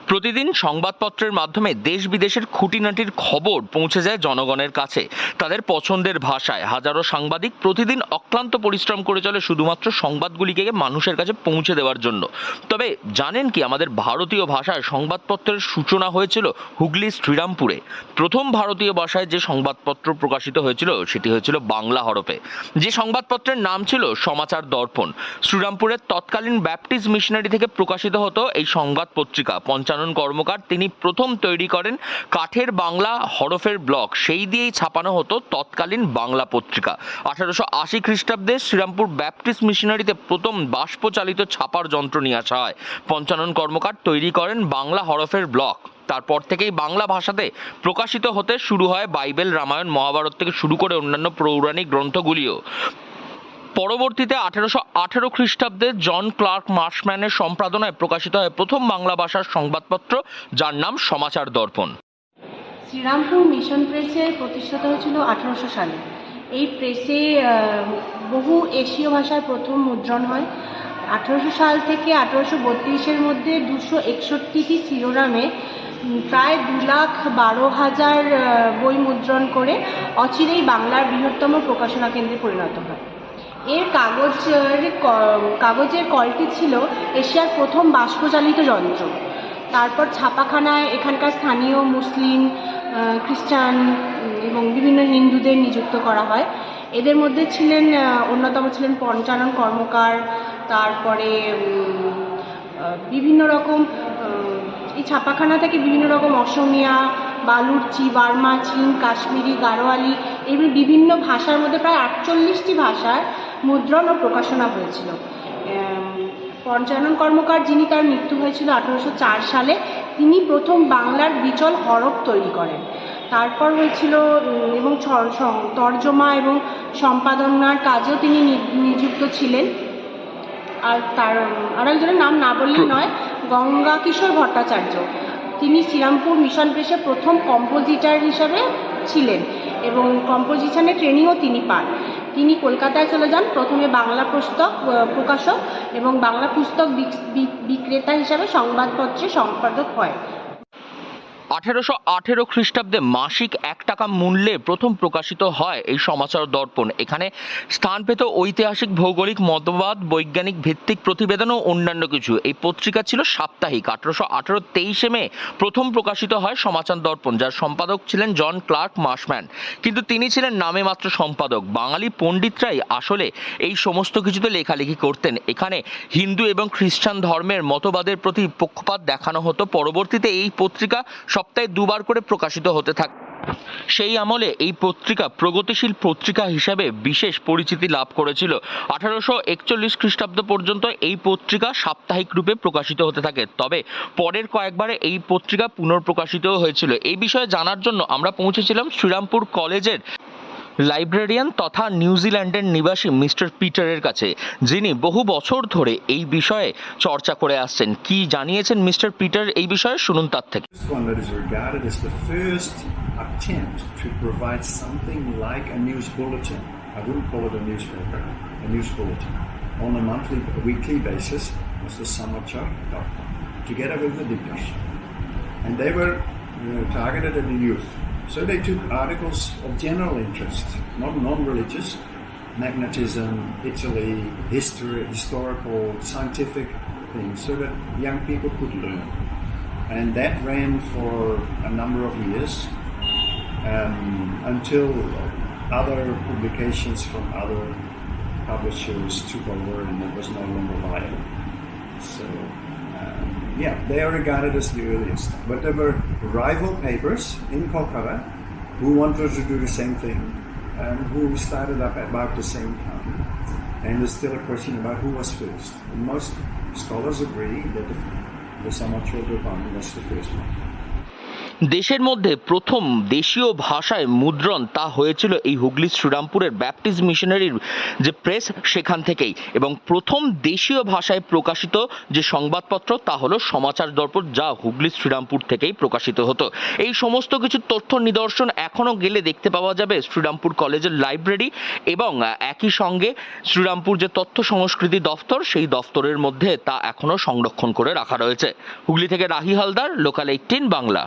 প্রতিদিন সংবাদপত্রের মাধ্যমে দেশ বিদেশের খুঁটিনাটির খবর পৌঁছে যায় জনগণের কাছে তাদের পছন্দের ভাষায়। হাজারো সাংবাদিক প্রতিদিন অক্লান্ত পরিশ্রম করে চলে শুধুমাত্র সংবাদগুলিকে মানুষের কাছে পৌঁছে দেওয়ার জন্য। তবে জানেন কি, আমাদের ভারতীয় ভাষায় সংবাদপত্রের সূচনা হয়েছিল হুগলি শ্রীরামপুরে। প্রথম ভারতীয় ভাষায় যে সংবাদপত্র প্রকাশিত হয়েছিল সেটি হয়েছিল বাংলা হরফে, যে সংবাদপত্রের নাম ছিল সমাচার দর্পণ। শ্রীরামপুরের তৎকালীন ব্যাপটিস্ট মিশনারি থেকে প্রকাশিত হতো এই সংবাদ পত্রিকা। পঞ্চানন কর্মকার তিনি প্রথম তৈরি করেন কাঠের বাংলা হরফের ব্লক, সেই দিয়েই ছাপানো হতো তৎকালীন বাংলা পত্রিকা। 1880 খ্রিস্টাব্দে শ্রীরামপুর ব্যাপটিস্ট মিশনারিতে প্রথম বাষ্পচালিত ছাপার যন্ত্র নিয়ে আসা হয়। পঞ্চানন কর্মকার তৈরি করেন বাংলা হরফের ব্লক। তারপর থেকেই বাংলা ভাষাতে প্রকাশিত হতে শুরু হয় বাইবেল, রামায়ণ, মহাভারত থেকে শুরু করে অন্যান্য পৌরাণিক গ্রন্থগুলিও। পরবর্তীতে 1818 খ্রিস্টাব্দে জন ক্লার্ক মার্শম্যানের সম্পাদনায় প্রকাশিত হয় প্রথম বাংলা ভাষার সংবাদপত্র, যার নাম সমাচার দর্পণ। শ্রীরামপুর মিশন প্রেসের প্রতিষ্ঠাতা হয়েছিল 1800 সালে। এই প্রেসে বহু এশীয় ভাষার প্রথম মুদ্রণ হয়। 1800 সাল থেকে 1832-এর মধ্যে 261টি শিরোনামে প্রায় 2,12,000 বই মুদ্রণ করে অচিরেই বাংলার বৃহত্তম প্রকাশনা কেন্দ্রে পরিণত হয়। এর কাগজের কলটি ছিল এশিয়ার প্রথম বাষ্পচালিত যন্ত্র। তারপর ছাপাখানায় এখানকার স্থানীয় মুসলিম, খ্রিস্টান এবং বিভিন্ন হিন্দুদের নিযুক্ত করা হয়। এদের মধ্যে অন্যতম ছিলেন পঞ্চানন কর্মকার। তারপরে বিভিন্ন রকম এই ছাপাখানা থেকে বিভিন্ন রকম অসমিয়া, বালুরচি, বার্মা, চীন, কাশ্মীরি, গাড়োয়ালি এবং বিভিন্ন ভাষার মধ্যে প্রায় 48টি ভাষার মুদ্রণ ও প্রকাশনা হয়েছিল। পঞ্চানন কর্মকার, যিনি তার মৃত্যু হয়েছিল 1804 সালে, তিনি প্রথম বাংলার বিচল হরফ তৈরি করেন। তারপর হয়েছিল এবং তর্জমা এবং সম্পাদনার কাজেও তিনি নিযুক্ত ছিলেন। আর তার আরেকজনের নাম না বললেই নয়, গঙ্গা কিশোর ভট্টাচার্য। তিনি শ্রীরামপুর মিশন প্রেসে প্রথম কম্পোজিটর হিসাবে ছিলেন এবং কম্পোজিশনের ট্রেনিংও তিনি পান। তিনি কলকাতায় চলে যান, প্রথমে বাংলা পুস্তক প্রকাশক এবং বাংলা পুস্তক বিক্রেতা হিসাবে সংবাদপত্রে সম্পাদক হয়। 1818 খ্রিস্টাব্দে মাসিক 1 টাকা মূল্যে প্রথম প্রকাশিত হয় এই সমাচার দর্পণ। এখানে স্থান পেত ঐতিহাসিক, ভৌগোলিক মতবাদ, বৈজ্ঞানিক ভিত্তিক প্রতিবেদন ও অন্যান্য কিছু। এই পত্রিকা ছিল সাপ্তাহিক। 1818 23 মে প্রথম প্রকাশিত হয় সমাচার দর্পণ, যার সম্পাদক ছিলেন জন ক্লার্ক মার্শম্যান। কিন্তু তিনি ছিলেন নামে মাত্র সম্পাদক। বাঙালি পণ্ডিতরাই আসলে এই সমস্ত কিছুতে লেখালেখি করতেন। এখানে হিন্দু এবং খ্রিস্টান ধর্মের মতবাদের প্রতি পক্ষপাত দেখানো হতো। পরবর্তীতে এই পত্রিকা সপ্তাহে 2 বার করে প্রকাশিত হতে থাকে। সেই আমলে এই পত্রিকা প্রগতিশীল পত্রিকা হিসেবে বিশেষ পরিচিতি লাভ করেছিল। 1841 খ্রিস্টাব্দ পর্যন্ত এই পত্রিকা সাপ্তাহিক রূপে প্রকাশিত হতে থাকে। তবে পরের কয়েকবারে এই পত্রিকা পুনর্প্রকাশিত হয়েছিল। এই বিষয়ে জানার জন্য আমরা পৌঁছেছিলাম শ্রীরামপুর কলেজের লাইব্রেরিয়ান তথা নিউজিল্যান্ডের নিবাসী মিস্টার পিটারের কাছে, যিনি বহু বছর ধরে এই বিষয়ে চর্চা করে আসছেন। কি জানিয়েছেন মিস্টার পিটার এই বিষয়ে, শুনুন তার থেকে। One that is regarded as the first attempt to provide something like a news bulletin. I wouldn't call it a newspaper, a news bulletin. On a weekly basis was the samachar.com, together with the Dipyash. And they were targeted at the youth. So they took articles of general interest, not non-religious, magnetism, Italy, history, historical, scientific things, so that young people could learn. And that ran for a number of years until other publications from other publishers took over and it was no longer viable. So they are regarded as the earliest. But there were rival papers in Kolkata who wanted to do the same thing and who started up about the same time. And there's still a question about who was first. And most scholars agree that the Samachar Dopani was the first one. দেশের মধ্যে প্রথম দেশীয় ভাষায় মুদ্রণ তা হয়েছিল এই Hooghly শ্রীরামপুরের Baptist মিশনারির যে প্রেস সেখান থেকেই, এবং প্রথম দেশীয় ভাষায় প্রকাশিত যে সংবাদপত্র তা হলো সমাচার দর্পণ, যা হুগলি শ্রীরামপুর থেকেই প্রকাশিত হতো। এই সমস্ত কিছু তথ্য নিদর্শন এখনও গেলে দেখতে পাওয়া যাবে শ্রীরামপুর কলেজের লাইব্রেরি, এবং একই সঙ্গে শ্রীরামপুর যে তথ্য সংস্কৃতি দফতর সেই দফতরের মধ্যে তা এখনও সংরক্ষণ করে রাখা রয়েছে। হুগলি থেকে রাহি হালদার, লোকাল 18 বাংলা।